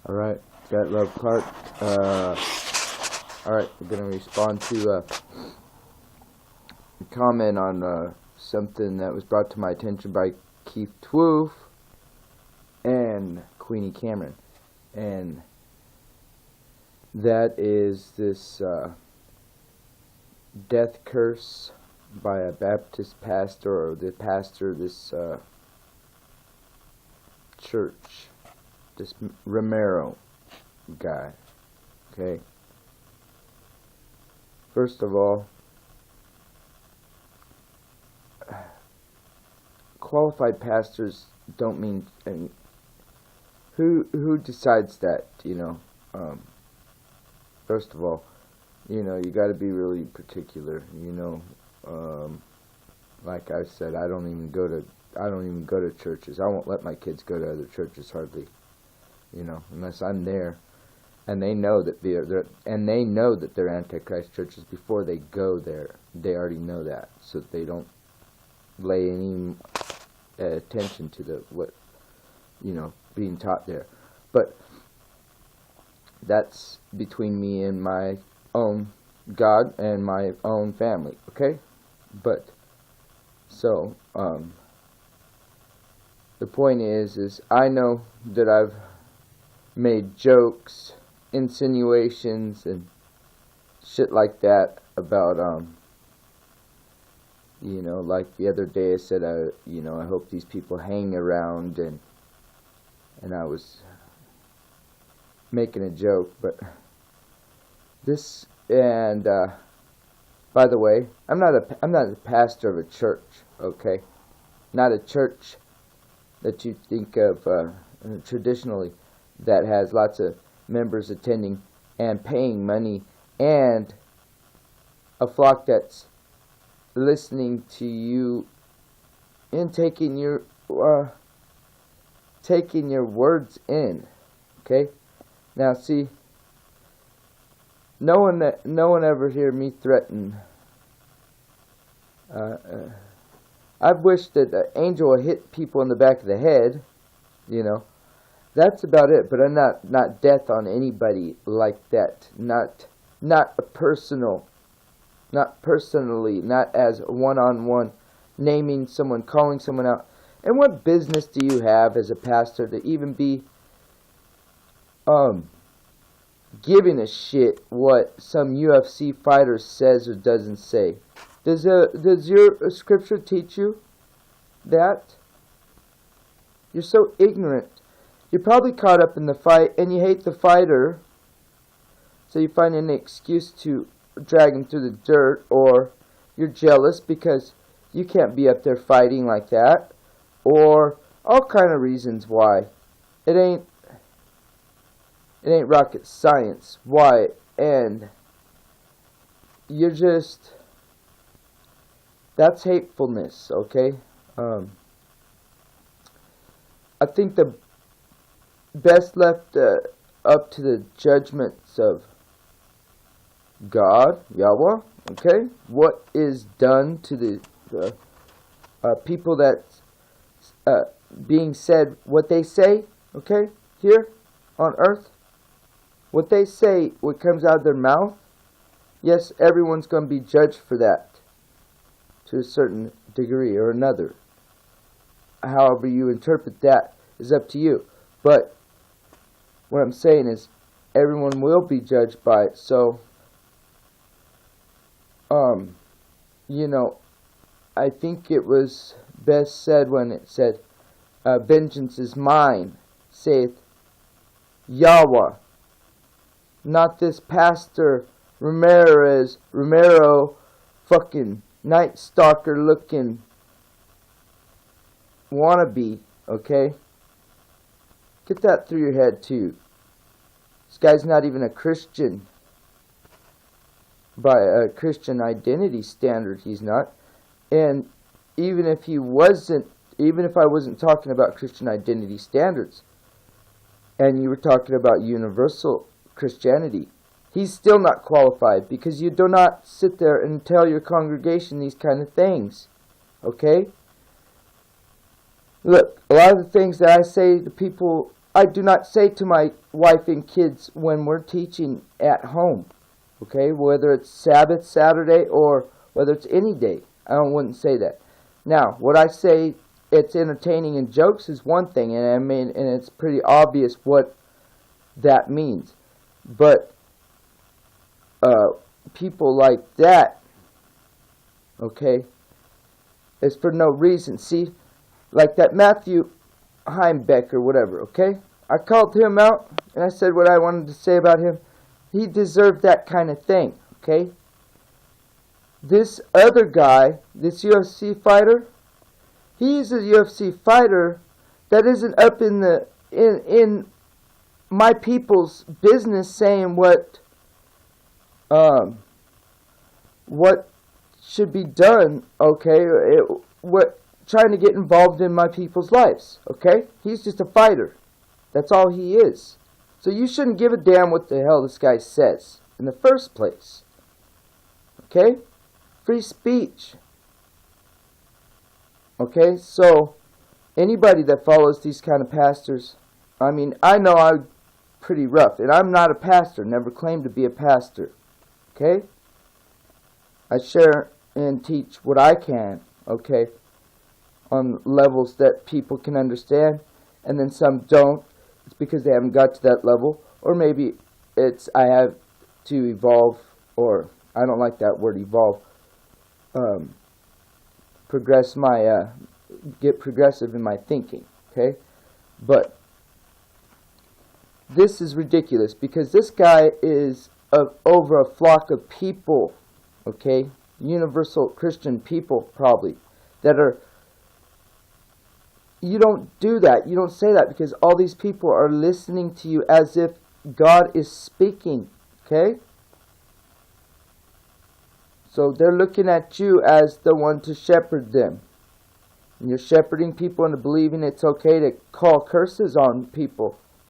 Alright, that love part. Alright, we're gonna respond to a comment on something that was brought to my attention by KeefTwoof and Queenie Cameron. And that is this death curse by a Baptist pastor, or the pastor of this church, this Romero guy. Okay, first of all, qualified pastors don't mean, and who decides that, first of all, you got to be really particular, like I said, I don't even go to churches. I won't let my kids go to other churches hardly, unless I'm there, and they know that they're Antichrist churches before they go there. They already know that, so that they don't lay any attention to what being taught there. But that's between me and my own God and my own family, okay? But so the point is I know that I've made jokes, insinuations, and shit like that about like the other day I said I hope these people hang around, and I was making a joke, but this, and by the way, I'm not a pastor of a church, okay? Not a church that you think of traditionally, that has lots of members attending and paying money, and a flock that's listening to you and taking your words in. Okay? Now see, no one ever hear me threaten. I've wished that the angel would hit people in the back of the head, That's about it, but I'm not death on anybody like that. Not personal. Not personally, not as one-on-one, naming someone, calling someone out. And what business do you have as a pastor to even be giving a shit what some UFC fighter says or doesn't say? Does your scripture teach you that? You're so ignorant. You're probably caught up in the fight and you hate the fighter, so you find an excuse to drag him through the dirt, or you're jealous because you can't be up there fighting like that, or all kind of reasons why. It ain't rocket science why, and you're just, that's hatefulness, okay? I think the best left up to the judgments of God, Yahweh, okay? What is done to the people that's being said, what they say, okay, here on earth, what they say, what comes out of their mouth, yes, everyone's going to be judged for that to a certain degree or another. However you interpret that is up to you. But what I'm saying is everyone will be judged by it. So, I think it was best said when it said, vengeance is mine, saith Yahweh. Not this pastor Romero fucking Night Stalker looking wannabe, okay? Get that through your head too. This guy's not even a Christian. By a Christian identity standard, he's not. And even if I wasn't talking about Christian identity standards, and you were talking about universal Christianity, he's still not qualified, because you do not sit there and tell your congregation these kind of things. Okay? Look, a lot of the things that I say to people I do not say to my wife and kids when we're teaching at home, okay, whether it's Sabbath, Saturday, or whether it's any day. I wouldn't say that. Now, what I say, it's entertaining and jokes is one thing, and I mean, and it's pretty obvious what that means. But people like that, okay, is for no reason. See, like that Matthew Heimbeck or whatever, okay? I called him out and I said what I wanted to say about him. He deserved that kind of thing, okay? This other guy, this UFC fighter, he's a UFC fighter that isn't up in the in my people's business saying what should be done, okay? What trying to get involved in my people's lives, okay? He's just a fighter. That's all he is. So you shouldn't give a damn what the hell this guy says in the first place. Okay? Free speech. Okay? So anybody that follows these kind of pastors, I mean, I know I'm pretty rough, and I'm not a pastor, never claimed to be a pastor. Okay? I share and teach what I can, okay, on levels that people can understand, and then some don't. It's because they haven't got to that level, or maybe it's I have to evolve, or I don't like that word evolve, progress my, get progressive in my thinking, okay? But this is ridiculous, because this guy is over a flock of people, okay, universal Christian people probably, that are, you don't do that, you don't say that, because all these people are listening to you as if God is speaking, okay? So they're looking at you as the one to shepherd them. And you're shepherding people into believing it's okay to call curses on people